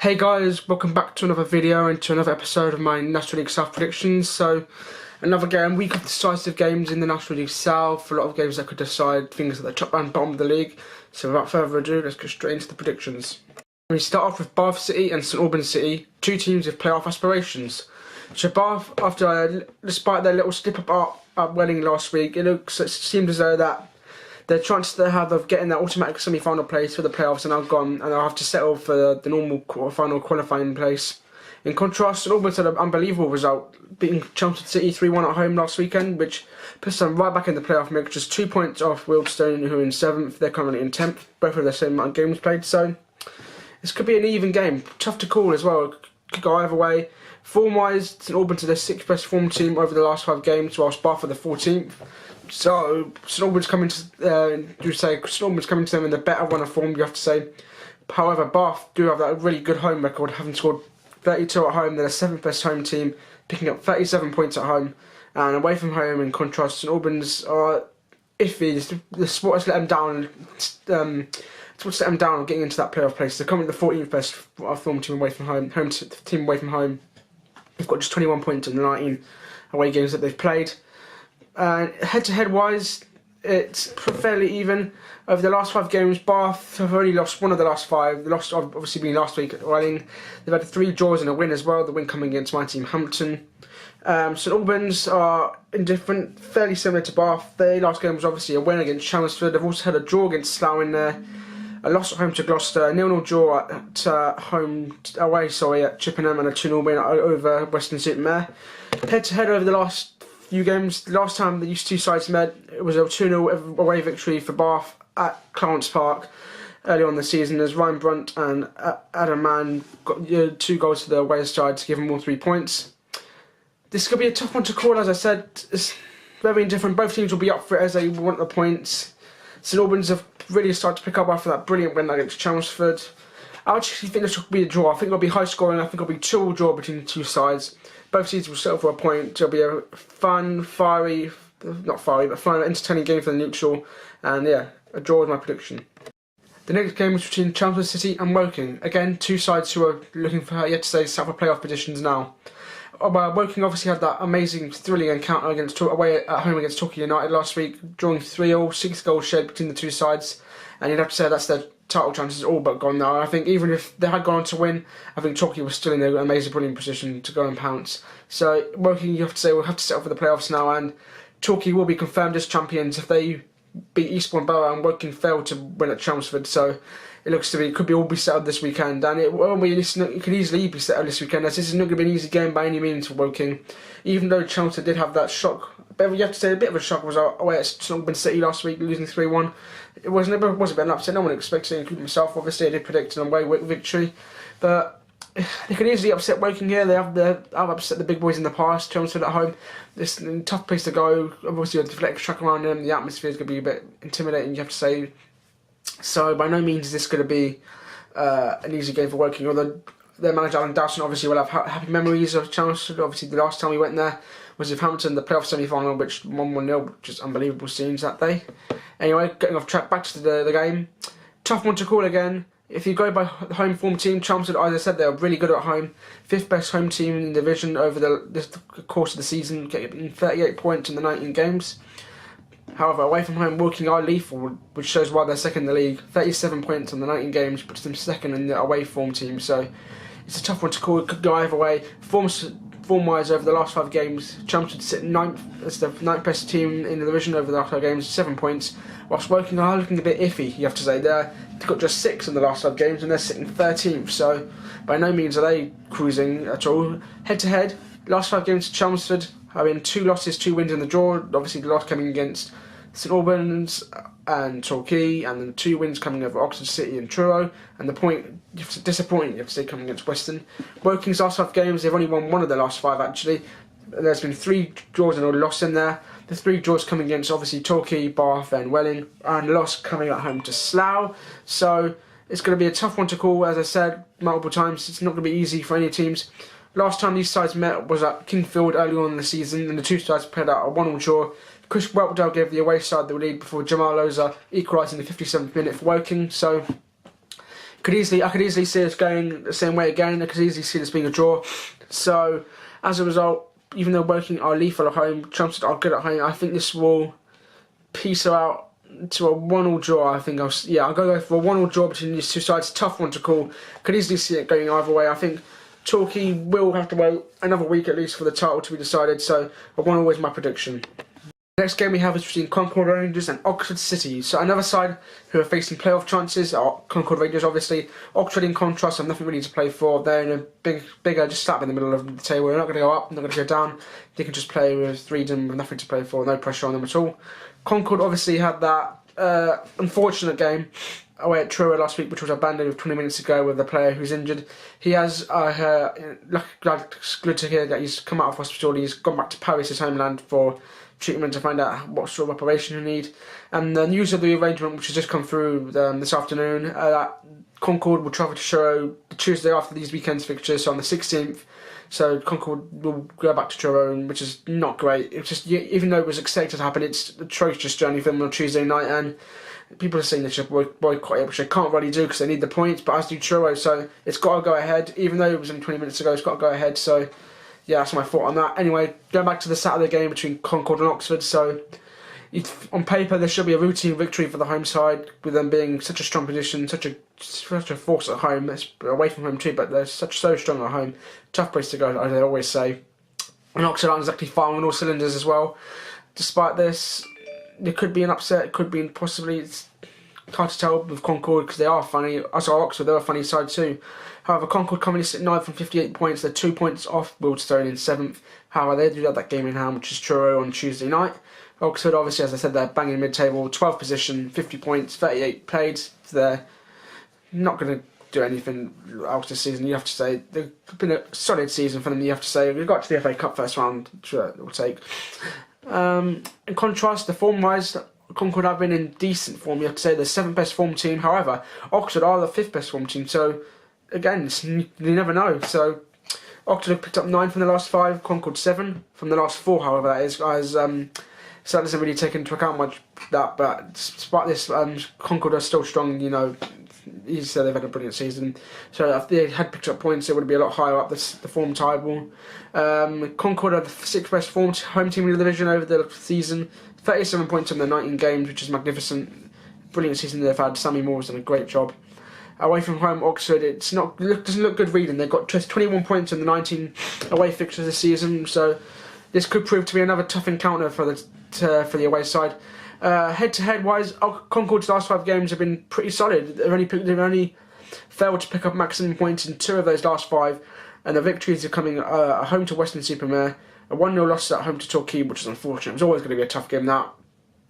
Hey guys, welcome back to another video and to another episode of my National League South predictions. So, another game, week of decisive games in the National League South, a lot of games that could decide things at the top and bottom of the league. So without further ado, let's get straight into the predictions. We start off with Bath City and St Albans City, two teams with playoff aspirations. So Bath, despite their little slip up winning last week, it seemed as though that their chances they have of getting that automatic semi-final place for the playoffs are now gone, and they'll have to settle for the normal quarter-final qualifying place. In contrast, St Albans had an unbelievable result, beating Chelmsford City 3-1 at home last weekend, which puts them right back in the playoff mix, just 2 points off Wealdstone, who are in 7th. They're currently in 10th, both of the same amount of games played, so this could be an even game. Tough to call as well, could go either way. Form-wise, St Albans are the 6th best form team over the last 5 games, whilst Bath are the 14th. So St Albans coming to them in the better run of form, you have to say. However, Bath do have that really good home record, having scored 32 at home. They're the 7th best home team, picking up 37 points at home. And away from home, in contrast, St Albans are iffy. The sport has let them down. What's let them down on getting into that playoff place. They're currently the 14th best form team away from home. Team away from home. They've got just 21 points in the 19 away games that they've played. Head-to-head wise, it's fairly even. Over the last 5 games, Bath have only lost one of the last 5. They lost obviously being last week at Relegation. They've had 3 draws and a win as well. The win coming against my team Hampton. St Albans are indifferent, fairly similar to Bath. Their last game was obviously a win against Chelmsford. They've also had a draw against Slough in there. A loss at home to Gloucester, a 0-0 draw away at Chippenham, and a 2-0 win over Weston-Super-Mare. Head-to-head over the last few games, the last time these two sides met, it was a 2-0 away victory for Bath at Clarence Park early on in the season, as Ryan Brunt and Adam Mann got 2 goals to the away side to give them all 3 points. This could be a tough one to call, as I said. It's very indifferent. Both teams will be up for it as they want the points. St Albans have really started to pick up after that brilliant win against Chelmsford. I actually think this will be a draw. I think it'll be high scoring. I think it'll be 2-2 draw between the two sides. Both sides will settle for a point. It'll be a fun, entertaining game for the neutral. And yeah, a draw is my prediction. The next game is between Chelmsford City and Woking. Again, two sides who are looking for set for playoff positions now. Woking obviously had that amazing, thrilling encounter away at home against Torquay United last week, drawing 3-3, 6 goals shared between the two sides, and you'd have to say that's their title chances all but gone now. I think even if they had gone on to win, I think Torquay was still in an amazing, brilliant position to go and pounce. So Woking, you have to say, will have to settle for the playoffs now, and Torquay will be confirmed as champions if they beat Eastbourne, Borough, and Woking failed to win at Chelmsford. So it looks to be, could all be settled this weekend, and it could easily be settled this weekend, as this is not going to be an easy game by any means for Woking. Even though Chelmsford did have that shock, but you have to say a bit of a shock was away at St Albans City last week, losing 3-1. It was a bit of an upset. No one expected it, including myself. Obviously, I did predict an away victory, but they could easily upset Woking here. I've upset the big boys in the past. Chelmsford at home, this is a tough place to go. Obviously, with the flex track around them, the atmosphere is going to be a bit intimidating, you have to say. So by no means is this going to be an easy game for Woking, although their manager Alan Dawson obviously will have happy memories of Chelmsford. Obviously the last time we went there was with Hampton, the playoff semi-final, which won 1-0, just unbelievable scenes that day. Anyway, getting off track, back to the game. Tough one to call again. If you go by the home form team, Chelmsford, as I said, they're really good at home. 5th best home team in the division over the course of the season, getting 38 points in the 19 games. However, away from home, Woking are lethal, which shows why they're second in the league. 37 points on the 19 games puts them second in the away form team. So it's a tough one to call. It could go either way. Form-wise, over the last 5 games, Chelmsford sit 9th as the 9th best team in the division over the last 5 games, 7 points. Whilst Woking are looking a bit iffy, you have to say. They've got just 6 in the last 5 games and they're sitting 13th. So by no means are they cruising at all. Head-to-head, last 5 games to Chelmsford, 2 losses, 2 wins in the draw. Obviously the loss coming against St Albans and Torquay, and then 2 wins coming over Oxford City and Truro, and the point, disappointing, you have to say, coming against Weston. Woking's last 5 games, they've only won 1 of their last 5 actually. There's been 3 draws and a loss in there. The 3 draws coming against obviously Torquay, Bath and Welling, and loss coming at home to Slough. So it's going to be a tough one to call, as I said multiple times. It's not going to be easy for any teams. Last time these sides met was at Kingfield early on in the season, and the two sides played out a 1-1 draw. Chris Whelpdale gave the away side the lead before Jamal Loza equalising the 57th minute for Woking. So I could easily see us going the same way again. I could easily see this being a draw. So as a result, even though Woking are lethal at home, Chelmsford are good at home, I think this will peace out to a 1-1 draw. I think I'll go for a 1-1 draw between these two sides. Tough one to call. Could easily see it going either way. I think Torquay will have to wait another week at least for the title to be decided. So a 1-1 is my prediction. Next game we have is between Concord Rangers and Oxford City. So another side who are facing playoff chances are Concord Rangers, obviously. Oxford, in contrast, have nothing really to play for. They're in a bigger, just slap in the middle of the table. They're not going to go up, they're not going to go down. They can just play with freedom, with nothing to play for, no pressure on them at all. Concord obviously had that unfortunate game away at Truro last week, which was abandoned with 20 minutes to go with a player who's injured. He has, good to hear that he's come out of hospital. He's gone back to Paris, his homeland, for treatment to find out what sort of operation he need. And the news of the arrangement, which has just come through this afternoon, that Concord will travel to Truro the Tuesday after these weekend's fixtures, so on the 16th. So Concord will go back to Truro, which is not great. It's just, even though it was expected to happen, it's a atrocious journey for them on Tuesday night, and people are saying they should boycott it, which they can't really do because they need the points, but as do Truro, so it's got to go ahead. Even though it was only 20 minutes ago, it's got to go ahead. So yeah, that's my thought on that. Anyway, going back to the Saturday game between Concord and Oxford. So on paper, there should be a routine victory for the home side, with them being such a strong position, such a force at home. It's away from home too, but they're so strong at home. Tough place to go, as they always say. And Oxford aren't exactly firing on all cylinders as well. Despite this, there could be an upset. It could be possibly. It's hard to tell with Concord because they are funny. Also, Oxford, they're a funny side too. However, Concord coming in at 9th from 58 points. They're 2 points off Wealdstone in 7th. However, they do have that game in hand, which is Truro on Tuesday night. Oxford, obviously, as I said, they're banging mid-table, 12th position, 50 points, 38 played. So they're not going to do anything else this season, you have to say. They've been a solid season for them, you have to say. We've got to the FA Cup first round, which it will take. In contrast, the form-wise, Concord have been in decent form, you have to say. They're the 7th best form team. However, Oxford are the 5th best form team, so again, you never know. So Oxford have picked up 9 from the last 5, Concord 7 from the last 4, however, that is. So that doesn't really take into account much that, but despite this, Concord are still strong, you know. You said they've had a brilliant season. So if they had picked up points, it would be a lot higher up the form table. Concord are the 6th best formed home team in the division over the season. 37 points in their 19 games, which is magnificent. Brilliant season they've had. Sammy Moore's done a great job. Away from home, Oxford, doesn't look good reading. They've got 21 points in the 19 away fixtures this season, so this could prove to be another tough encounter for the away side. Head-to-head wise, Concord's last 5 games have been pretty solid. They've only failed to pick up maximum points in 2 of those last 5, and the victories are coming at home to Weston-Super-Mare, a 1-0 loss at home to Torquay, which is unfortunate. It was always going to be a tough game, that.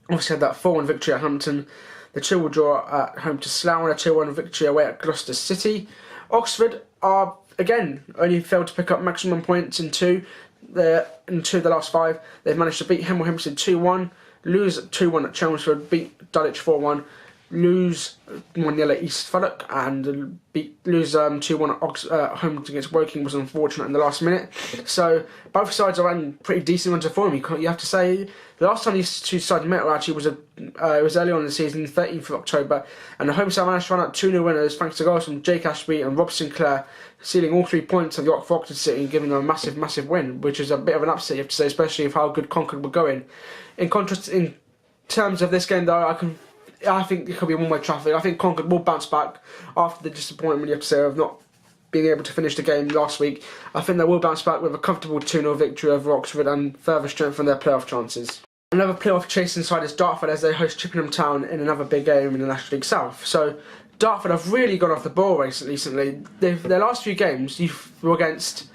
Obviously had that 4-1 victory at Hampton, the 2-1 draw at home to Slough, and a 2-1 victory away at Gloucester City. Oxford are, again, only failed to pick up maximum points in 2 of the last 5. They've managed to beat Hemel Hempstead 2-1, lose 2-1 at Chelmsford, beat Dulwich 4-1, lose 1-0 at Thurrock, and lose 2-1 at home against Woking was unfortunate in the last minute. So both sides are in pretty decent runs of form. You have to say the last time these two sides met actually was it was early on in the season, 13th of October, and the home side managed to run out 2-0 winners thanks to goals from Jake Ashby and Rob Sinclair, sealing all 3 points of the Oxford City and giving them a massive win, which is a bit of an upset, you have to say, especially of how good Concord were going. In contrast, in terms of this game, though, I think it could be one-way traffic. I think Concord will bounce back after the disappointment, you have to say, of not being able to finish the game last week. I think they will bounce back with a comfortable 2-0 victory over Oxford and further strengthen their playoff chances. Another playoff chasing side is Dartford, as they host Chippenham Town in another big game in the National League South. So Dartford have really gone off the ball recently. Their last few games were against...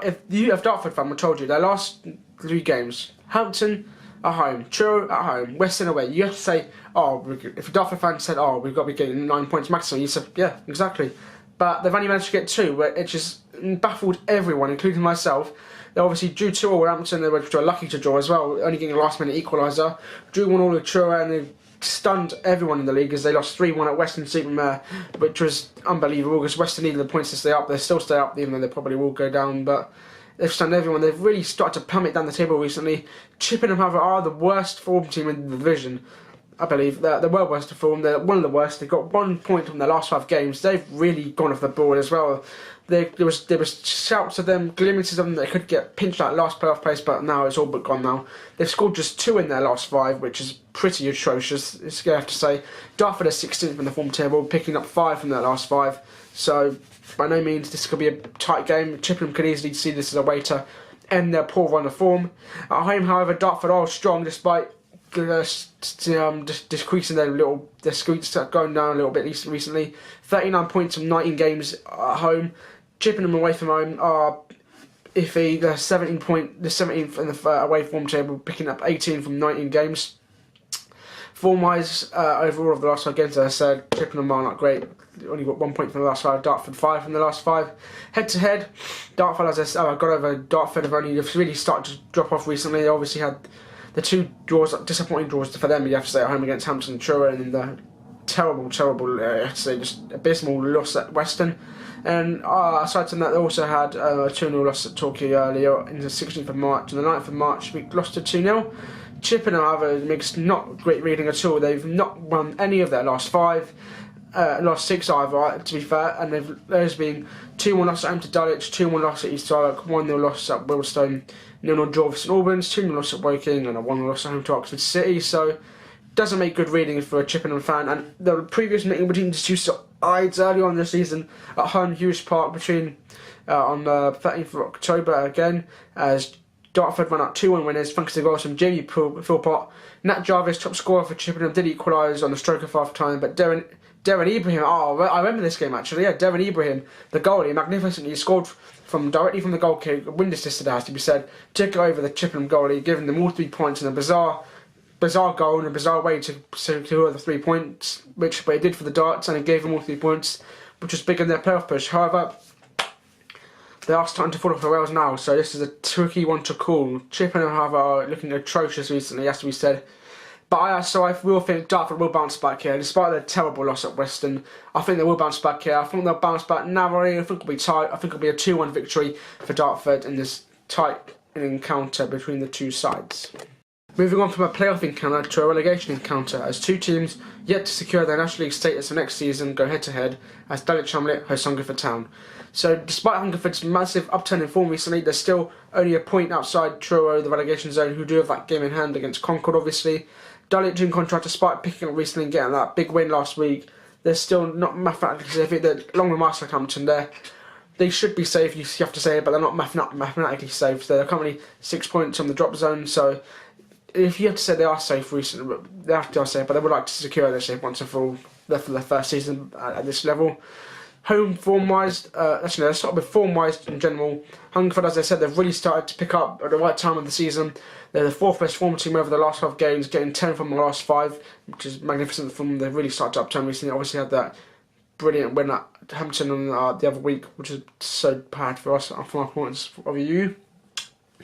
If you have Dartford fan, I told you, their last 3 games, Hampton at home, Truro at home, Weston away. You have to say, if a Dartford fan said, we've got to be getting 9 points maximum, you said, yeah, exactly. But they've only managed to get 2, where it just baffled everyone, including myself. They obviously drew 2-2 with Hampton, they were lucky to draw as well, only getting a last-minute equaliser. Drew 1-1 with Truro, and they stunned everyone in the league as they lost 3-1 at Weston-Super-Mare, which was unbelievable because Weston needed the points to stay up. They still stay up, even though they probably will go down, but they've stunned everyone. They've really started to plummet down the table recently. Chippenham, however, are the worst form team in the division. I believe. They're well worse to form. They're one of the worst. They've got 1 point from their last 5 games. They've really gone off the board as well. There was shouts of them, glimpses of them that they could get pinched out last playoff place, but now it's all but gone now. They've scored just 2 in their last 5, which is pretty atrocious, it's going to have to say. Dartford are 16th in the form table, picking up 5 from their last 5. So, by no means, this could be a tight game. Chippenham could easily see this as a way to end their poor run of form. At home, however, Dartford are strong despite decreasing their squeaks going down a little bit recently. 39 points from 19 games at home. Chippenham away from home are iffy. They're 17th in the away form table, picking up 18 from 19 games. Form-wise, overall of the last 5 games, as I said, Chippenham are not great. Only got 1 point from the last 5. Dartford 5 from the last 5. Head-to-head, Dartford, as I said, I got over Dartford. Have really started to drop off recently. They obviously had the 2 draws, disappointing draws for them. You have to say at home against Hampton and Truro, and then the terrible, I have to say, just abysmal loss at Weston. And aside from that, they also had a 2-0 loss at Torquay earlier in the 16th of March. And the 9th of March, we lost to 2-0. Chippenham, however, makes not great reading at all. They've not won any of their last 5. Last 6 either, to be fair, and there's been 2-1 loss at home to Dulwich, 2-1 loss at Thurrock, 1-0 loss at Wealdstone, 0-0 draw for St Albans, 2-0 loss at Woking, and a 1-0 loss at home to Oxford City. So doesn't make good reading for a Chippenham fan. And the previous meeting between the 2 sides early on in the season at home, Hughes Park, on the 13th of October again, as Dartford ran out 2-1 winners thanks to goals from Jamie Philpott. Nat Jarvis, top scorer for Chippenham, did equalise on the stroke of half time, but Darren Ibrahim, I remember this game actually, Darren Ibrahim, the goalie, magnificently scored directly from the goal kick, wind assisted, has to be said, took over the Chippenham goalie, giving them all 3 points in a bizarre goal and a bizarre way to secure the 3 points, but it did for the Darts, and it gave them all 3 points, which was big in their playoff push. However, they are starting to fall off the rails now, so this is a tricky one to call. Chippenham are looking atrocious recently, has to be said. But I will think Dartford will bounce back here, despite their terrible loss at Weston. I think they will bounce back here. I think they'll bounce back narrowly. I think it'll be tight. I think it'll be a 2-1 victory for Dartford in this tight encounter between the 2 sides. Moving on from a playoff encounter to a relegation encounter, as 2 teams yet to secure their National League status for next season go head-to-head as Dulwich Hamlet host Hungerford Town. So despite Hungerford's massive upturn in form recently, they're still only a point outside Truro, the relegation zone, who do have that game in hand against Concord, obviously. Dulwich, in contrast, despite picking up recently and getting that big win last week, they're still not mathematically safe. They're along with Master Hampton there. They should be safe, you have to say, but they're not mathematically safe. So they're currently 6 points on the drop zone, so if you have to say they are safe recently, they are safe, but they would like to secure their safe once and for all for their first season at this level. Home form-wise, let's start with form-wise in general. Hungerford, as I said, they've really started to pick up at the right time of the season. They're the 4th best form team over the last 5 games, getting 10 from the last 5, which is magnificent from them. They've really started to upturn recently. Obviously had that brilliant win at Hampton on the other week, which is so bad for us, from our points of view.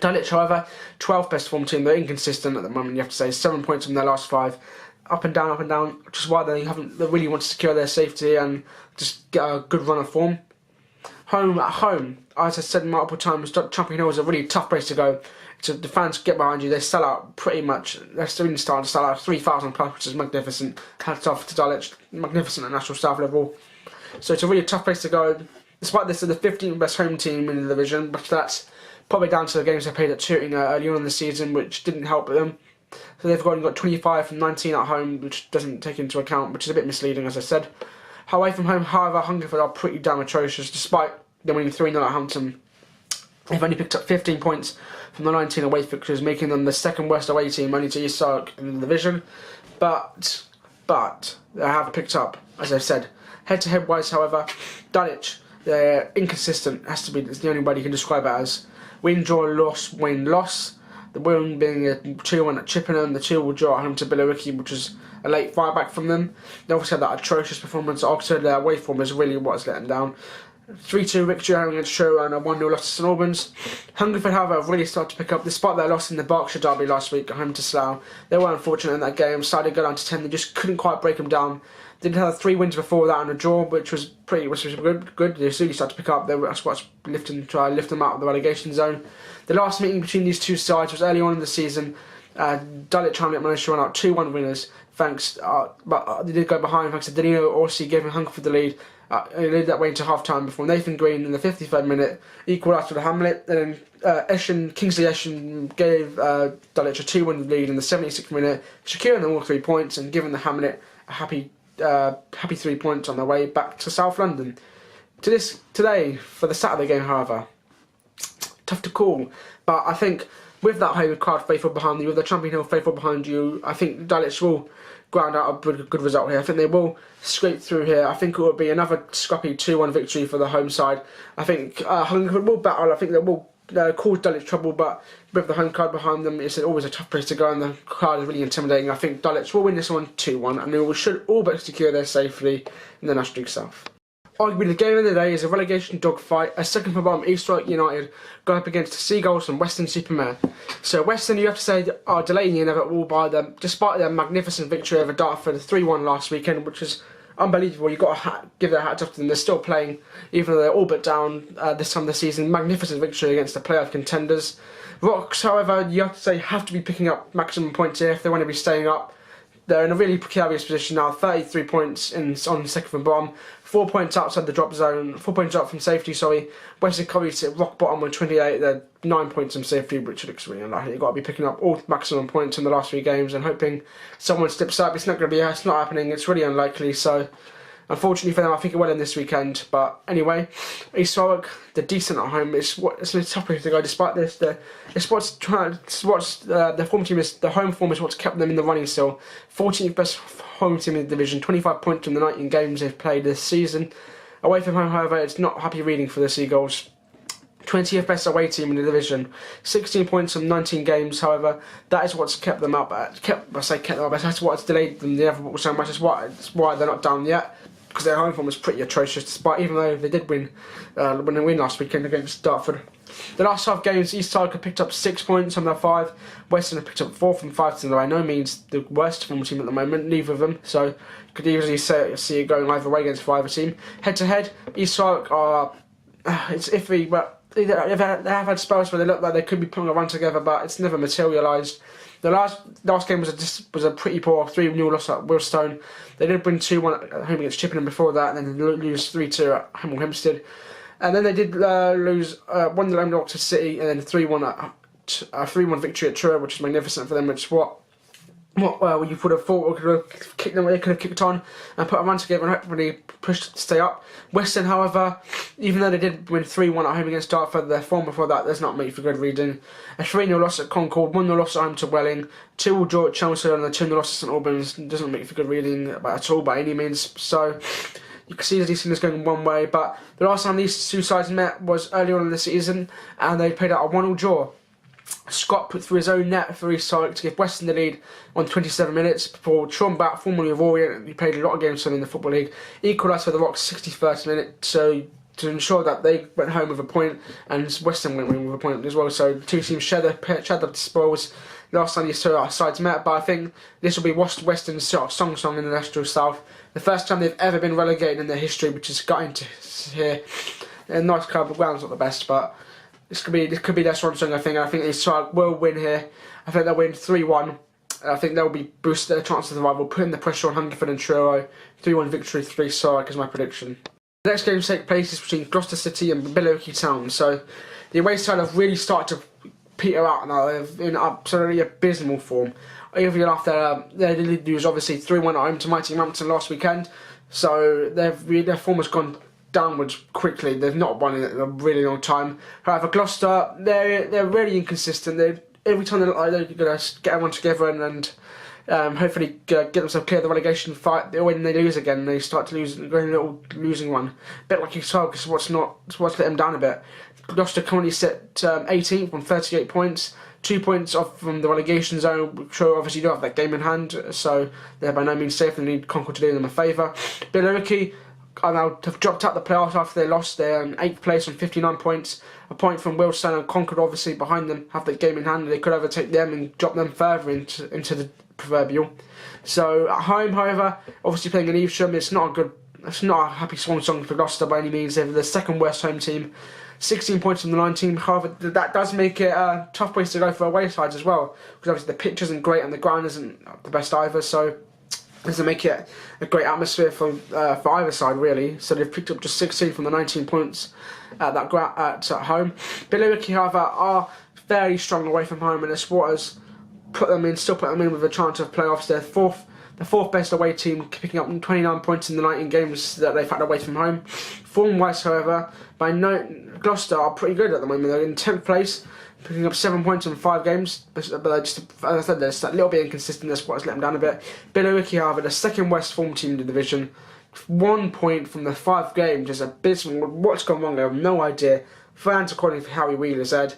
Dulwich, however, 12th best form team. They're inconsistent at the moment, you have to say. 7 points from their last 5. Up and down, which is why they really want to secure their safety and just get a good run of form. At home, as I said multiple times, Champion Hill is a really tough place to go. So the fans get behind you, they sell out pretty much. They're still starting to sell out 3,000 plus, which is magnificent. Hats off to Dulwich, magnificent at national staff level. So it's a really tough place to go. Despite this, they're the 15th best home team in the division, but that's probably down to the games they played at Tooting early on in the season, which didn't help them. So they've got 25 from 19 at home, which doesn't take into account, which is a bit misleading, as I said. Away from home, however, Hungerford are pretty damn atrocious, despite them winning 3-0 at Hampton. They've only picked up 15 points from the 19 away fixtures, making them the 2nd worst away team, only to Thurrock in the division. But they have picked up, as I've said. Head-to-head wise, however, Dulwich, they're inconsistent, it's the only word you can describe it as. Win, draw, loss, win, loss. The win being a 2-1 at Chippenham, the 2-1 draw at home to Billericay, which was a late fire back from them. They also had that atrocious performance at Oxford. Their away form is really what has let them down. 3-2 victory against Truro and a 1-0 loss to St Albans. Hungerford, however, have really started to pick up, despite their loss in the Berkshire derby last week at home to Slough. They were unfortunate in that game, started to go down to 10, they just couldn't quite break them down. They did have 3 wins before that and a draw, which was good. They really started to pick up. That's what's try to lift them out of the relegation zone. The last meeting between these 2 sides was early on in the season. Dulwich Hamlet managed to run out 2-1 winners, thanks, but they did go behind thanks to Danilo Orsi giving Hungerford the lead. He led that way into half-time before Nathan Green in the 53rd minute equalised for the Hamlet, and then Kingsley Eshin gave Dulwich a 2-1 lead in the 76th minute, securing them all 3 points and giving the Hamlet a happy 3 points on their way back to South London. Today, for the Saturday game, however, tough to call, but I think with that home crowd faithful behind you, with the Champion Hill faithful behind you, I think Dulwich will ground out a good result here. I think they will scrape through here. I think it will be another scrappy 2-1 victory for the home side. I think Hungerford will battle. I think they will cause Dulwich trouble, but with the home crowd behind them, it's always a tough place to go, and the crowd is really intimidating. I think Dulwich will win this one 2-1, and they should all but secure their safety in the National League South. Arguably the game of the day is a relegation dogfight, a second from bottom Eastbourne United going up against the Seagulls and Weston-Super-Mare. So Weston, you have to say, are delaying the inevitable by them, despite their magnificent victory over Dartford 3-1 last weekend, which is unbelievable. You've got to give their hats off to them. They're still playing, even though they're all but down this time of the season. Magnificent victory against the playoff contenders. Rocks, however, you have to say, have to be picking up maximum points here if they want to be staying up. They're in a really precarious position now, 33 points on second from bottom, 4 points outside the drop zone, 4 points up from safety, sorry. Western Curry sit rock bottom on 28, they're 9 points from safety, which looks really unlikely. You've got to be picking up all maximum points in the last 3 games and hoping someone steps up. It's not happening, it's really unlikely, so unfortunately for them, I think it will end this weekend. But anyway, East Thurrock, they're decent at home. It's a tough place to go. Despite this, the home form is what's kept them in the running still. 14th best home team in the division, 25 points in the 19 games they've played this season. Away from home, however, it's not happy reading for the Seagulls. 20th best away team in the division, 16 points from 19 games. However, that is what's kept them up. That's what's delayed them the inevitable so much. That's why they're not down yet, because their home form was pretty atrocious, despite even though they did win last weekend against Dartford. The last 5 games, East Side have picked up 6 points from their 5. Western have picked up 4 from 5, so they're by no means the worst form team at the moment, neither of them. So you could easily see it going either way against either team. Head to head, East Side are it's iffy, but they have had spells where they look like they could be putting a run together, but it's never materialised. The last game was a pretty poor 3-0 loss at Wealdstone. They did win 2-1 at home against Chippenham before that, and then they lose 3-2 at Hemel Hempstead. And then they did lose 1-0 at Gloucester City, and then 3-1 victory at Truro, which is magnificent for them. Which is what you would have thought they could have kicked on and put a run together and hopefully pushed to stay up. Western, however, even though they did win 3-1 at home against Dartford, their form before that does not make for good reading. A 3-0 loss at Concord, 1-0 loss at home to Welling, 2-0 draw at Chelmsford, and a 2-0 loss at St Albans doesn't make for good reading at all by any means. So you can see these things going one way, but the last time these two sides met was earlier on in the season, and they played out a 1-1 draw. Scott put through his own net for East Thurrock to give Western the lead on 27 minutes before Sean Batt, formerly of Orient, he played a lot of games for them in the Football League, equalised for the Rocks 61st minute, so to ensure that they went home with a point and Western went home with a point as well. So the two teams shared the spoils last time these two sides met, but I think this will be Western's sort of song in the National South. The first time they've ever been relegated in their history, which is gutting to hear. A nice club, the ground's not the best, but this could be their strong song, I think. And I think East Thurrock will win here. I think they'll win 3-1. I think they'll be boosting their chances of rival, putting the pressure on Hungerford and Truro. 3-1 victory for East Thurrock is my prediction. The next game to take place is between Gloucester City and Billericay Town. So the away side have really started to peter out now. They're in absolutely abysmal form. Even after they did lose obviously 3-1 at home to mighty Hampton last weekend. So their form has gone downwards quickly. They've not won in a really long time. However, Gloucester, they're really inconsistent. Every time they look like they're going to get everyone together and hopefully get themselves clear of the relegation fight, when they lose again, they start to go in a little losing run. A bit like East Thurrock, what's let them down a bit. Gloucester currently sit 18th on 38 points, 2 points off from the relegation zone, which obviously do have that game in hand, so they're by no means safe and need Concord to do them a favour. Billericay now have dropped out the playoffs after they lost. They're in 8th place on 59 points, a point from Wealdstone and Concord obviously behind them, have that game in hand. They could overtake them and drop them further into the proverbial. So at home, however, obviously playing in Evesham, it's not a happy swan song for Gloucester by any means. They're the second worst home team, 16 points from the 19. However, that does make it a tough place to go for away sides as well, because obviously the pitch isn't great and the ground isn't the best either. So doesn't make it a great atmosphere for either side really. So they've picked up just 16 from the 19 points at home. Billericay, however, are very strong away from home, and the supporters still put them in with a chance of playoffs. They're the fourth best away team, picking up 29 points in the 19 games that they've had away from home. Form-wise, however, Gloucester are pretty good at the moment. They're in 10th place, picking up 7 points in 5 games, but just, as I said, they're just a little bit inconsistent. That's what's let them down a bit. Billericay, however, the second worst form team in the division, 1 point from the 5 games is abysmal. What's gone wrong? I have no idea. Fans, according to Howie Wheeler, said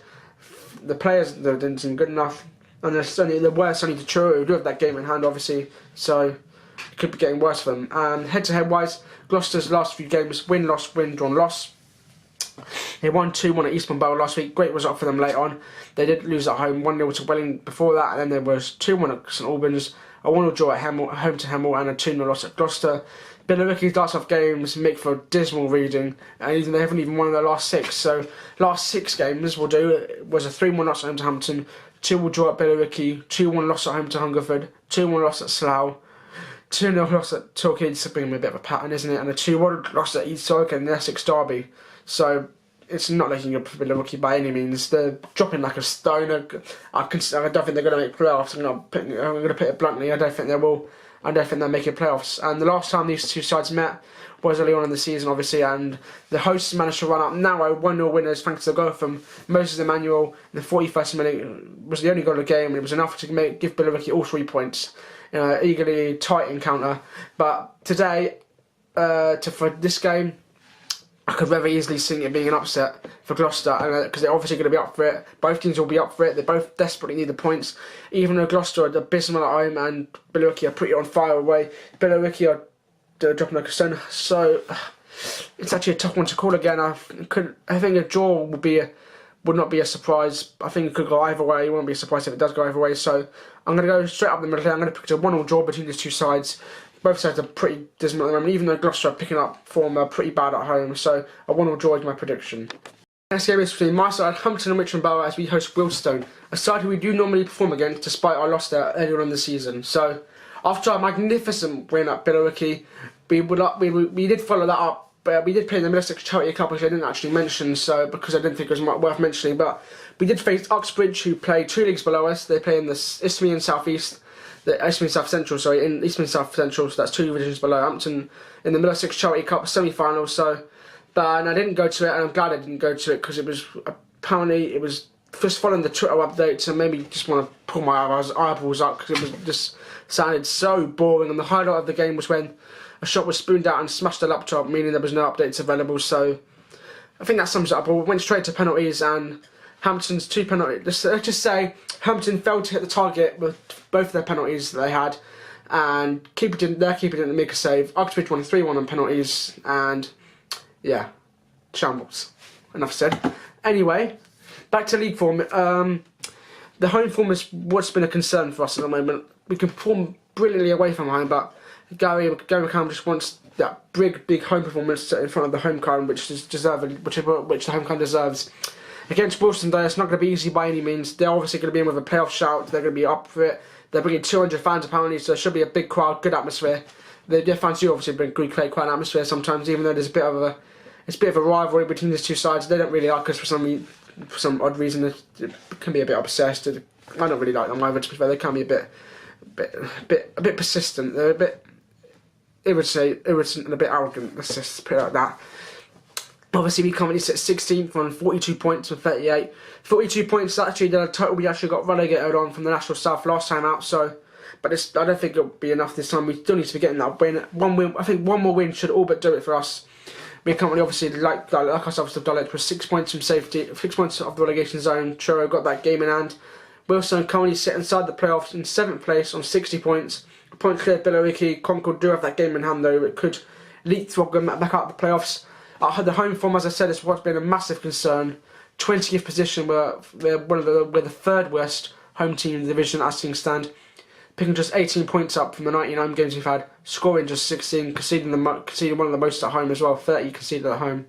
the players didn't seem good enough, and the worst only to Truro, who do have that game in hand, obviously, so it could be getting worse for them. Head-to-head wise, Gloucester's last few games: win, loss, win, drawn, loss. They won 2-1 at Eastbourne Borough last week. Great result for them late on. They did lose at home, 1-0 to Welling before that, and then there was 2-1 at St Albans, a 1-0 draw at Hemel, home to Hemel, and a 2-0 loss at Gloucester. Billericay's last 5 games make for dismal reading, and they haven't even won their last 6. So last 6 games was a 3-1 loss at home to Hampton, 2-1 draw at Billericay, 2-1 loss at home to Hungerford, 2-1 loss at Slough, 2-0 loss at Torquay, just being a bit of a pattern, isn't it? And a 2-1 loss at Eastbourne and the Essex Derby. So it's not looking good for Billericay by any means. They're dropping like a stone. I don't think they're going to make playoffs. I'm going to put it bluntly. I don't think they will. I don't think they're making playoffs. And the last time these two sides met was early on in the season, obviously, and the hosts managed to run up narrow 1-0 winners thanks to the goal from Moses Emmanuel in the 41st minute. Was the only goal of the game, and it was enough to give Billericay all 3 points in an eagerly tight encounter. But today, for this game, I could very easily see it being an upset for Gloucester, because they're obviously going to be up for it. Both teams will be up for it. They both desperately need the points. Even though Gloucester are abysmal at home and Billericay are pretty on fire away, Billericay are dropping like a stone. So it's actually a tough one to call again. I think a draw would not be a surprise. I think it could go either way. It won't be a surprise if it does go either way. So I'm going to go straight up the middle here. I'm going to pick a 1-1 draw between these two sides. Both sides are pretty dismal at the moment, even though Gloucester are picking up form, are pretty bad at home. So a 1-1 draw is my prediction. Next game is between my side, Hampton and Richmond Borough, as we host Wealdstone, a side who we do normally perform against despite our loss there earlier on in the season. So after a magnificent win at Billericay, we did follow that up, but we did play in the Middlesex Charity Cup, which I didn't actually mention, so because I didn't think it was worth mentioning. But we did face Uxbridge, who play 2 leagues below us. They play in the Isthmian South East. The Eastbourne South Central, in Eastbourne South Central, so that's 2 divisions below Hampton in the Middlesex Charity Cup semi-final. And I didn't go to it, and I'm glad I didn't go to it, because it was just following the Twitter updates, and made me just want to pull my eyeballs up, because it just sounded so boring. And the highlight of the game was when a shot was spooned out and smashed the laptop, meaning there was no updates available. So I think that sums it up. We went straight to penalties, and Hampton's 2 penalties. Let's just say Hampton failed to hit the target with both of their penalties that they had, and their keeper didn't make a save. Uxbridge won 3-1 on penalties, and yeah, shambles. Enough said. Anyway, back to league form. The home form is what's been a concern for us at the moment. We can perform brilliantly away from home, but Gary McCallum just wants that big home performance in front of the home crowd, which the home crowd deserves. Against Wealdstone, though, it's not going to be easy by any means. They're obviously going to be in with a playoff shout. They're going to be up for it. They're bringing 200 fans apparently, so there should be a big crowd, good atmosphere. Their fans do obviously bring good crowd atmosphere sometimes, even though there's a bit of a rivalry between these two sides. They don't really like us for some odd reason. It can be a bit obsessed. I don't really like them either. To be fair, they can be a bit persistent. They're a bit irritant and a bit arrogant. Let's just put it like that. Obviously, we currently sit 16th on 42 points from 38. 42 points, actually, the total we actually got relegated on from the National South last time out. So, but I don't think it'll be enough this time. We still need to be getting that win. I think one more win should all but do it for us. We currently, obviously, like ourselves, have Dulwich with 6 points from safety, 6 points off the relegation zone. Truro got that game in hand. Wealdstone currently sit inside the playoffs in 7th place on 60 points. A point clear Billericay. Concord do have that game in hand, though. It could leapfrog them back out of the playoffs. The home form, as I said, is what's been a massive concern. 20th position, we're the 3rd worst home team in the division as things stand. Picking just 18 points up from the 99 games we've had, scoring just 16, conceding one of the most at home as well, 30 conceded at home.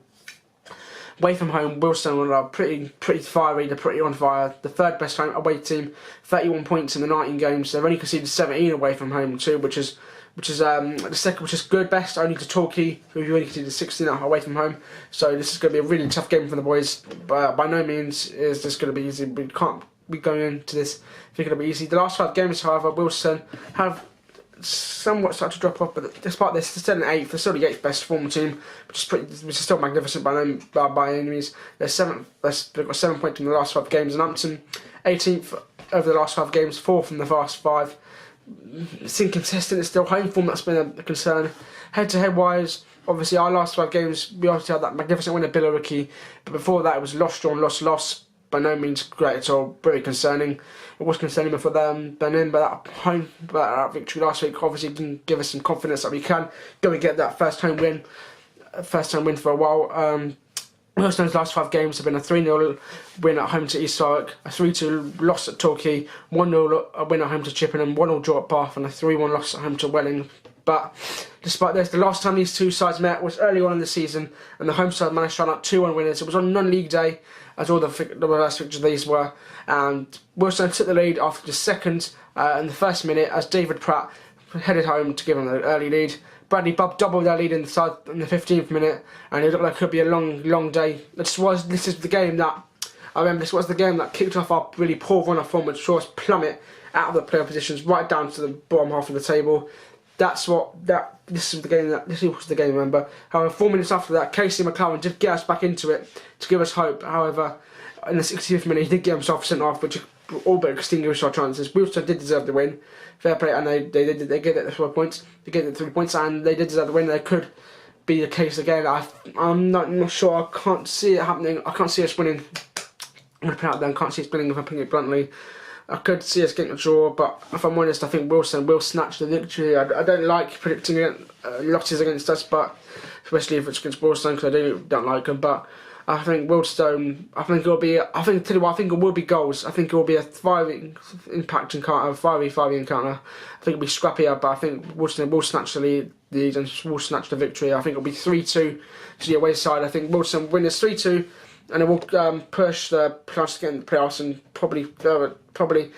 Away from home, Wealdstone are pretty fiery, they're pretty on fire. The 3rd best home away team, 31 points in the 19 games. They've only conceded 17 away from home too, which is which is the second, which is good best only to Torquay, who only conceded 16 away from home. So this is going to be a really tough game for the boys. But by no means is this going to be easy. We can't be going into this thinking it'll be easy. The last 5 games, however, Wealdstone have somewhat started to drop off, but despite this, they're still in 8th. They're still the 8th best form team, which is still magnificent by any means. They're 7th. They've got 7 points in the last 5 games. And Hampton, 18th over the last 5 games, 4th from the last 5. It's inconsistent. It's still home form that's been a concern. Head-to-head wise, obviously our last 5 games, we obviously had that magnificent win at Billericay, but before that it was loss, drawn, loss. By no means great at all. Very concerning. It was concerning for them. But that victory last week obviously didn't give us some confidence that we can go and get that first home win for a while. Wealdstone's last 5 games have been a 3-0 win at home to East Thurrock, a 3-2 loss at Torquay, 1-0 win at home to Chippenham, 1-1 draw at Bath, and a 3-1 loss at home to Welling. But despite this, the last time these two sides met was early on in the season, and the home side managed to run out 2-1 winners. It was on Non-Legue day, as all the last fixtures of these were, and Wealdstone took the lead after the second in the first minute as David Pratt headed home to give them an early lead. Bradley Bubb doubled their lead in the 15th minute, and it looked like it could be a long day. This was the game that kicked off our really poor run of form, which saw us plummet out of the playoff positions right down to the bottom half of the table. This was the game. Remember, however, 4 minutes after that, Casey McLaren did get us back into it to give us hope. However, in the 60th minute, he did get himself sent off, which all but extinguished our chances. Wealdstone did deserve the win, fair play, and they gave it the 4 points. They gave it 3 points, and they did deserve the win. They could be the case again. I'm not sure. I can't see it happening. I can't see us winning. I'm going to put it out there. I can't see us winning if I'm putting it bluntly. I could see us getting a draw, but if I'm honest, I think Wealdstone will snatch the victory. I don't like predicting losses against us, but especially if it's against Wealdstone, because I don't like them. But I think Wealdstone, I think it will be goals. I think it will be a fiery impact encounter, fiery encounter. I think it'll be scrappier, but I think Wealdstone will snatch the lead and will snatch the victory. I think it'll be 3-2 to the away side. I think Wealdstone win this 3-2, and it will push the chance to get in the playoffs and probably,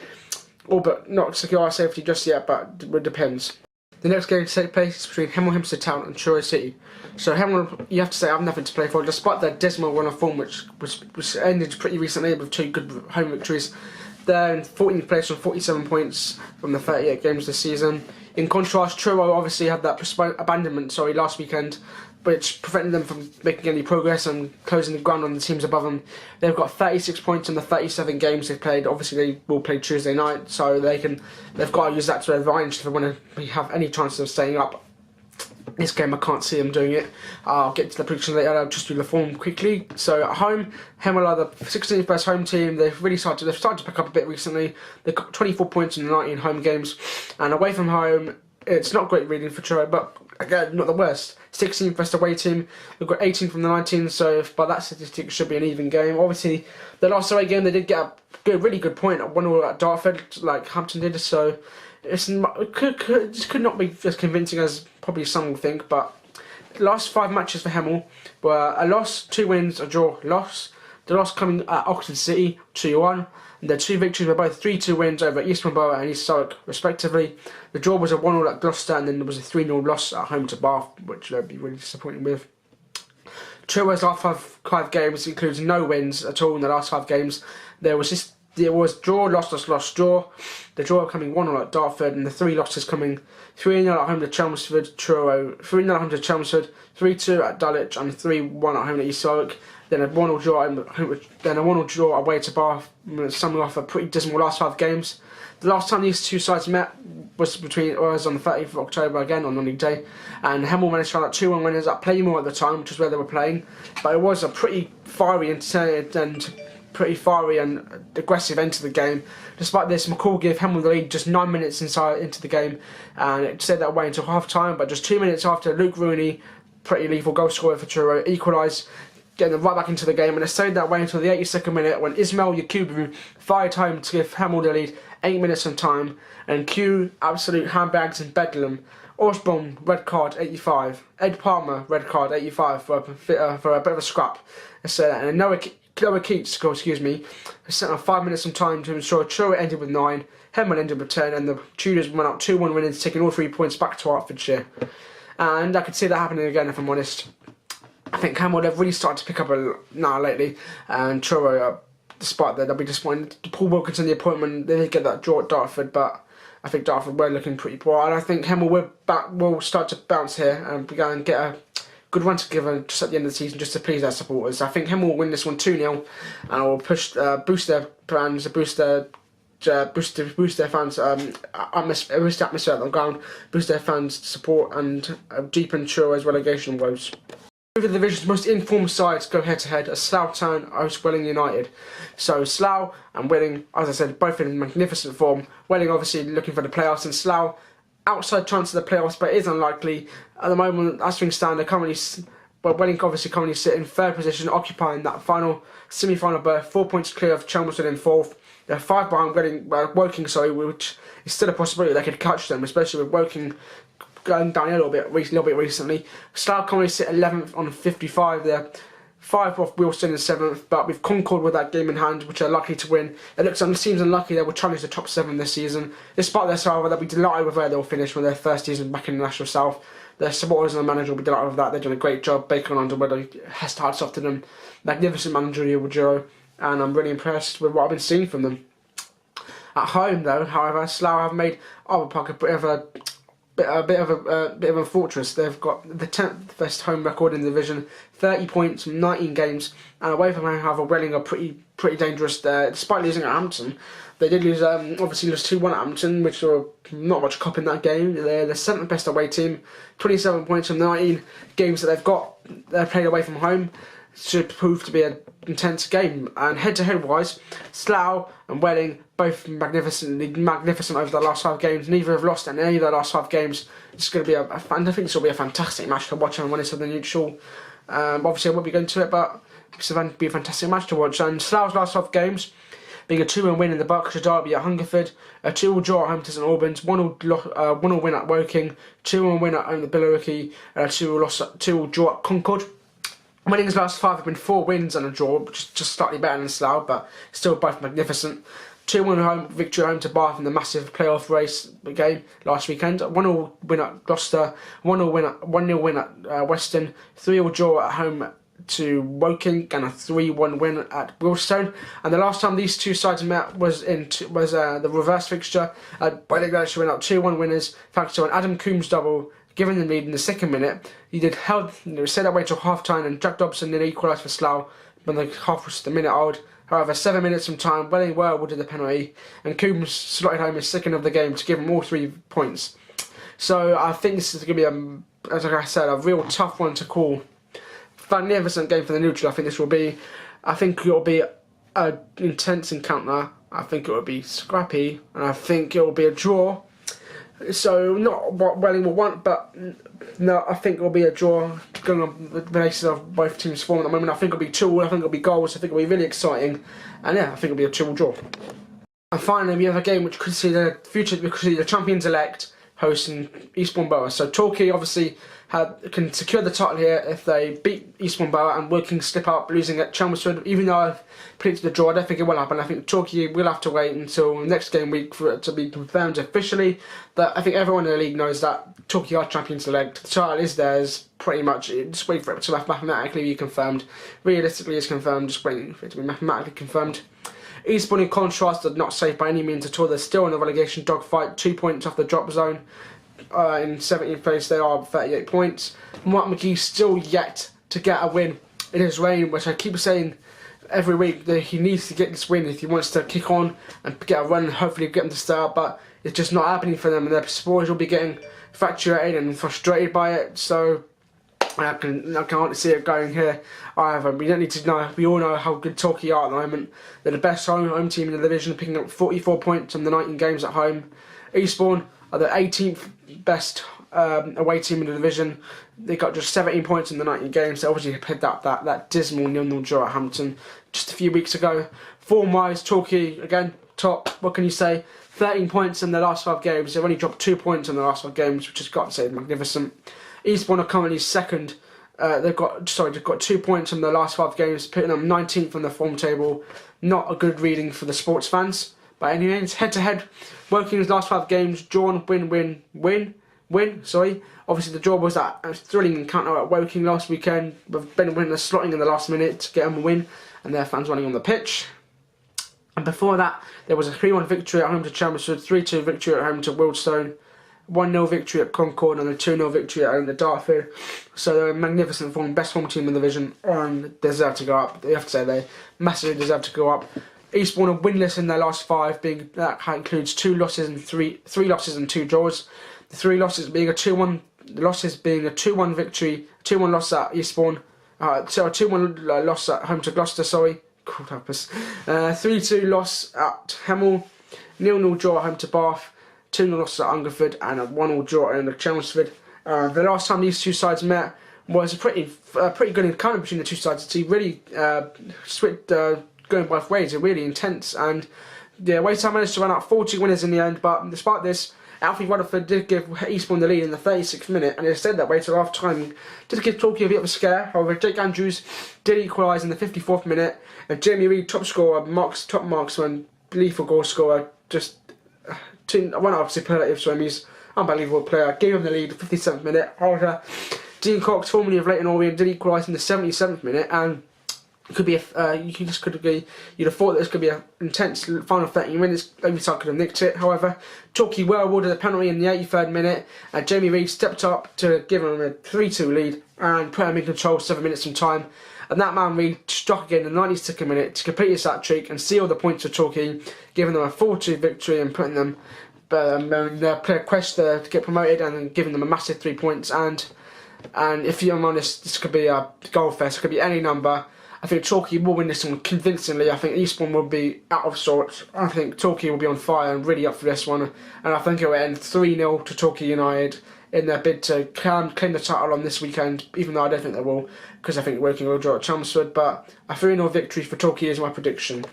all but not secure our safety just yet, but it depends. The next game to take place is between Hemel, Hempstead Town and Truro City. So Hemel, you have to say, have nothing to play for, despite their dismal run of form, which ended pretty recently with 2 good home victories. They're in 14th place on 47 points from the 38 games this season. In contrast, Truro obviously had that abandonment last weekend, which prevented them from making any progress and closing the ground on the teams above them. They've got 36 points in the 37 games they've played. Obviously, they will play Tuesday night, so they've got to use that to their advantage if they want to have any chance of staying up. This game, I can't see them doing it. I'll get to the prediction later. I'll just do the form quickly. So at home, Hemel are the 16th best home team. They've started to pick up a bit recently. They've got 24 points in the 19 home games, and away from home, it's not great reading for Truro, but again, not the worst. 16th best away team. We've got 18 from the 19, so by that statistic, it should be an even game. Obviously, the last away game, they did get a really good point at 1-1 at Dartford, like Hampton did, so it could not be as convincing as probably some will think, but the last 5 matches for Hemel were a loss, 2 wins, a draw, loss. The loss coming at Oxford City, 2-1. Their 2 victories were both 3-2 wins over Eastbourne, Borough and East Thurrock, respectively. The draw was a 1-0 at Gloucester, and then there was a 3-0 loss at home to Bath, which they'd be really disappointed with. Truro's last 5 games includes no wins at all in the last 5 games. There was draw, loss, draw. The draw coming 1-0 at Dartford, and the 3 losses coming 3-0 at home to Chelmsford, Truro, 3-0 at home to Chelmsford, 3-2 at Dulwich, and 3-1 at home to East Thurrock. Then a 1-0 draw away to Bath, summing off a pretty dismal last 5 games. The last time these two sides met was on the 30th of October, again on Non-Legue day, and Hemel managed to run out 2-1 winners at Playmore at the time, which is where they were playing. But it was a pretty fiery and aggressive end to the game. Despite this, McCall gave Hemel the lead just 9 minutes into the game, and it stayed that way until half time. But just 2 minutes after, Luke Rooney, pretty lethal goal scorer for Truro, equalised, getting them right back into the game, and it stayed that way until the 82nd minute when Ismail Yakubu fired home to give Hemel the lead 8 minutes on time, and Q absolute handbags in Bedlam. Osborne, red card 85. Ed Palmer, red card 85 for a bit of a scrap. And Noah Keats score, excuse me, set on 5 minutes of time to ensure Truro ended with 9, Hemel ended with 10, and the Tudors went out 2-1 winners, taking all 3 points back to Hertfordshire. And I could see that happening again, if I'm honest. I think Hemel, they've really started to pick up now lately, and Truro, despite that, they'll be disappointed. Paul Wilkinson, the appointment, they did get that draw at Dartford, but I think Dartford were looking pretty poor, and I think Hemel will start to bounce here and begin and get a good run together just at the end of the season, just to please their supporters. I think Hemel will win this one 2-0, and will push, boost their brands, boost their fans, boost the atmosphere at the ground, boost their fans' support, and deepen Truro's relegation woes. Two of the division's most informed sides go head to head as Slough Town host Welling United. So Slough and Welling, as I said, both in magnificent form. Welling obviously looking for the playoffs, and Slough outside chance of the playoffs, but it is unlikely at the moment. As things stand, Welling obviously currently sit in third position, occupying that final semi-final berth, 4 points clear of Chelmsford in fourth. They're 5 behind Woking, which is still a possibility they could catch them, especially with Woking going down a little bit recently. Slough currently sit 11th on 55. They're 5 off Wealdstone in 7th, but with Concord with that game in hand, which are likely to win, it seems unlikely they will challenge the top 7 this season. Despite their salary, they'll be delighted with where they'll finish with their first season back in the National South. Their supporters and the manager will be delighted with that. They've done a great job. Baker and Underwood has hats off to them. Magnificent managerial duo, and I'm really impressed with what I've been seeing from them. At home, though, however, Slough have made Arbor Park a bit of a fortress. They've got the 10th best home record in the division, 30 points from 19 games, and away from home, however, Welling are pretty dangerous there. Despite losing at Hampton, they did lose, obviously lose 2-1 at Hampton, which were not much cop in that game. They're the 7th best away team, 27 points from 19 games that they've played away from home. Should prove to be an intense game. And head-to-head wise, Slough and Welling both magnificent over the last 5 games. Neither have lost in any of their last 5 games. It's going to be I think this will be a fantastic match to watch, and when it's on the neutral. Obviously, I won't be going to it, but it's going to be a fantastic match to watch. And Slough's last 5 games being a 2-1 win in the Berkshire Derby at Hungerford, a 2-2 draw at Hampton and Albans, 1-1 win at Woking, 2-1 win at the Billericay, and a 2-2 draw at Concord. Welling's last 5 have been 4 wins and a draw, which is just slightly better than Slough, but still both magnificent. 2-1 home victory home to Bath in the massive playoff race game last weekend. 1-0 win at Gloucester, 1-0 win at Weston, 3-3 draw at home to Woking, and a 3-1 win at Wealdstone. And the last time these two sides met was the reverse fixture. Welling actually went out 2-1 winners thanks to an Adam Coombs double, given the lead in the 2nd minute. He set that way till half time, and Jack Dobson nearly equalised for Slough when the half was the minute old. However, 7 minutes from time, Welling were awarded the penalty, and Coombs slotted home his 2nd of the game to give him all 3 points. So I think this is going to be, as I said, a real tough one to call. Magnificent game for the neutral. I think this will be. I think it will be an intense encounter. I think it will be scrappy, and I think it will be a draw. So not what Welling will want, but no, I think it will be a draw going on the basis of both teams' form at the moment. I think it will be 2-2, I think it will be goals, I think it will be really exciting, and yeah, I think it will be a 2-2 draw. And finally, we have a game which could see the champions-elect hosting Eastbourne Borough. So Torquay obviously can secure the title here if they beat Eastbourne Borough, and Woking slip up losing at Chelmsford. Even though I've predicted the draw, I don't think it will happen. I think Torquay will have to wait until next game week for it to be confirmed officially. But I think everyone in the league knows that Torquay are champions-elect. The title is theirs, pretty much. Just wait for it to mathematically be confirmed. Realistically, it's confirmed. Just waiting for it to be mathematically confirmed. Eastbourne, in contrast, are not safe by any means at all. They're still in the relegation dogfight, 2 points off the drop zone. In 17th place, they are 38 points. Mark McGee still yet to get a win in his reign, which I keep saying every week that he needs to get this win if he wants to kick on and get a run and hopefully get them to start. But it's just not happening for them, and their supporters will be getting infatuated and frustrated by it. So I can't see it going here either. We don't need to know. We all know how good Torquay are at the moment. They're the best home team in the division, picking up 44 points from the 19 games at home. Eastbourne are the 18th best away team in the division. They got just 17 points in the 19 games. They obviously had that dismal 0-0 draw at Hampton just a few weeks ago. Form-wise, Torquay again top. What can you say? 13 points in their last 5 games. They've only dropped 2 points in their last 5 games, which has got to say magnificent. Eastbourne are currently 2nd They've got 2 points from their last 5 games, putting them 19th on the form table. Not a good reading for the sports fans. But anyway, it's head-to-head. Woking's last 5 games, drawn, win. Obviously, the draw was that thrilling encounter at Woking last weekend, with Ben Winter slotting in the last minute to get them a win, and their fans running on the pitch. And before that, there was a 3-1 victory at home to Chelmsford, 3-2 victory at home to Wealdstone, 1-0 victory at Concord, and a 2-0 victory at home to Dartford. So they're a magnificent form, best form team in the division, and deserve to go up. You have to say they massively deserve to go up. Eastbourne are winless in their last 5, that includes 2 losses and 3 losses and 2 draws. The 3 losses being a 2-1 victory, 2-1 loss at Eastbourne, 2-1 loss at home to Gloucester. 3-2 loss at Hemel, 0-0 draw at home to Bath, 2-0 loss at Hungerford, and a 1-1 draw at home to Chelmsford. The last time these two sides met was a pretty good encounter between the two sides. It's really going both ways. They're really intense, and yeah, Wealdstone managed to run out 40 winners in the end. But despite this, Alfie Rutherford did give Eastbourne the lead in the 36th minute, and instead that way till half time did give Torquay a bit of a scare. However, Jake Andrews did equalise in the 54th minute, and Jamie Reid, top scorer, top marksman, lethal goal scorer, just one up superlative, so he's an unbelievable player. Gave him the lead in the 57th minute. However, Dean Cox, formerly of Leighton Orient, did equalise in the 77th minute, and it could be you'd have thought that this could be an intense final 30 minutes. Every side could have nicked it. However, Torquay were awarded a penalty in the 83rd minute, and Jamie Reid stepped up to give him a 3-2 lead and put him in control 7 minutes from time. And that man Reid struck again in the 92nd minute to complete his hat-trick and seal the points for Torquay, giving them a 4-2 victory and putting them their player quest to get promoted, and then giving them a massive 3 points. And if I'm honest, this could be a goal fest. It could be any number. I think Torquay will win this one convincingly. I think Eastbourne will be out of sorts. I think Torquay will be on fire and really up for this one. And I think it will end 3-0 to Torquay United in their bid to claim the title on this weekend, even though I don't think they will, because I think Woking will draw at Chelmsford. But a 3-0 victory for Torquay is my prediction.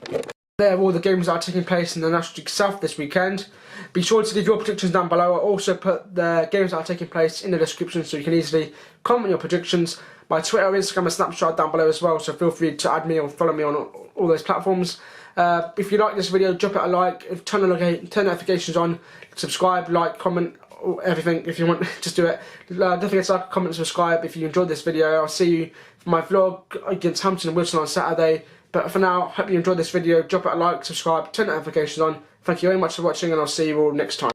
There are all the games that are taking place in the National League South this weekend. Be sure to leave your predictions down below. I'll also put the games that are taking place in the description so you can easily comment your predictions. My Twitter, Instagram and Snapchat down below as well, so feel free to add me or follow me on all those platforms. If you like this video, drop it a like, turn notifications on, subscribe, like, comment, everything. If you want, just do it. Don't forget to like, comment and subscribe if you enjoyed this video. I'll see you for my vlog against Hampton and Wealdstone on Saturday. But for now, hope you enjoyed this video. Drop it a like, subscribe, turn notifications on. Thank you very much for watching, and I'll see you all next time.